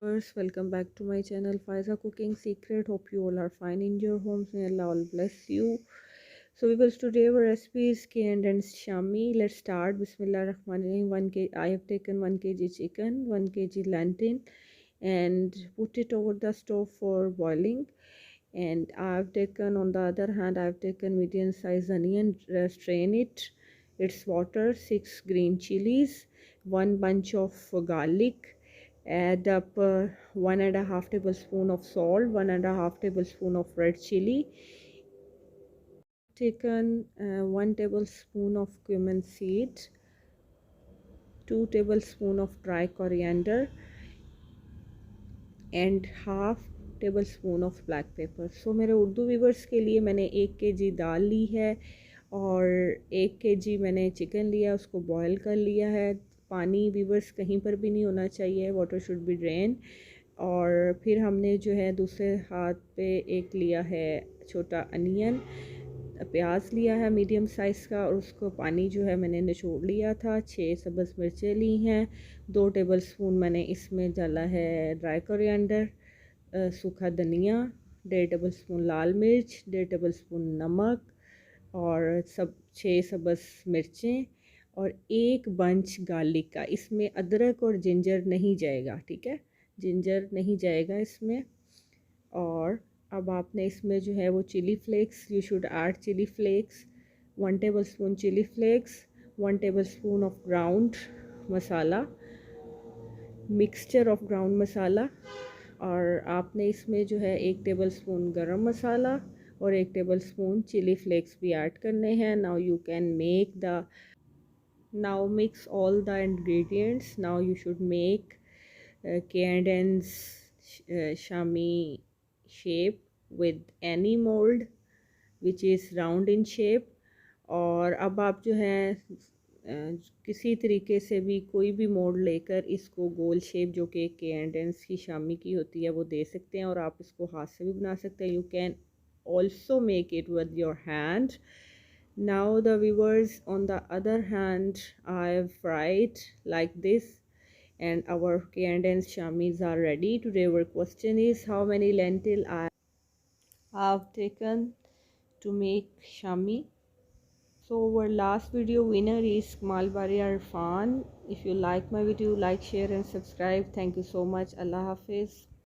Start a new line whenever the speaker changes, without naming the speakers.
First, welcome back to my channel Faiza Cooking Secret. Hope you all are fine in your homes. May Allah all bless you. So we will today our recipe is k&ns shami. Let's start. Bismillah Rahman Rahim. I have taken 1 kg chicken, 1 kg plantain, and put it over the stove for boiling. And I've taken, on the other hand, I've taken medium size onion, strain it, its water, 6 green chilies, 1 bunch of garlic. Add up 1.5 tablespoon of salt, 1.5 tablespoon of red chili. Taken 1 tablespoon of cumin seed, 2 tablespoon of dry coriander, and half tablespoon of black pepper. So मेरे Urdu viewers के लिए मैंने 1 kg दाल ली है और 1 kg मैंने chicken लिया, उसको boil कर लिया है. पानी व्यूवर्स कहीं पर भी नहीं होना चाहिए, वाटर शुड बी ड्रेन. और फिर हमने जो है दूसरे हाथ पे एक लिया है छोटा अनियन, प्याज लिया है मीडियम साइज़ का, और उसको पानी जो है मैंने निचोड़ लिया था. 6 सब्ज़ मिर्चें ली हैं. 2 टेबलस्पून मैंने इसमें डाला है ड्राई कोरिएंडर, सूखा धनिया, 1.5 टेबलस्पून लाल मिर्च, 1.5 टेबलस्पून नमक, और 6 सब्ज़ मिर्चें और एक बंच गार्लिक का. इसमें अदरक और जिंजर नहीं जाएगा, ठीक है, जिंजर नहीं जाएगा इसमें. और अब आपने इसमें जो है वो chilli flakes, you should add chilli flakes, 1 tablespoon chilli flakes, 1 tablespoon of ground masala, mixture of ground masala. और आपने इसमें जो है 1 टेबलस्पून गरम मसाला और 1 टेबलस्पून चिली फ्लेक्स भी ऐड करने हैं. Now you can make the now mix all the ingredients. Now you should make k&ns shami shape with any mold which is round in shape. और अब आप जो है किसी तरीके से भी कोई भी मोल्ड लेकर इसको गोल शेप जो कि k&ns की शामी की होती है वो दे सकते हैं, और आप इसको हाथ से भी बना सकते हैं. You can also make it with your hand. Now the viewers, on the other hand, I've fried like this, and our k&ns shamis are ready. Today our question is how many lentil I have taken to make shami. So our last video winner is Kamal Bari Arfan. If you like my video, like, share and subscribe. Thank you so much. Allah Hafiz.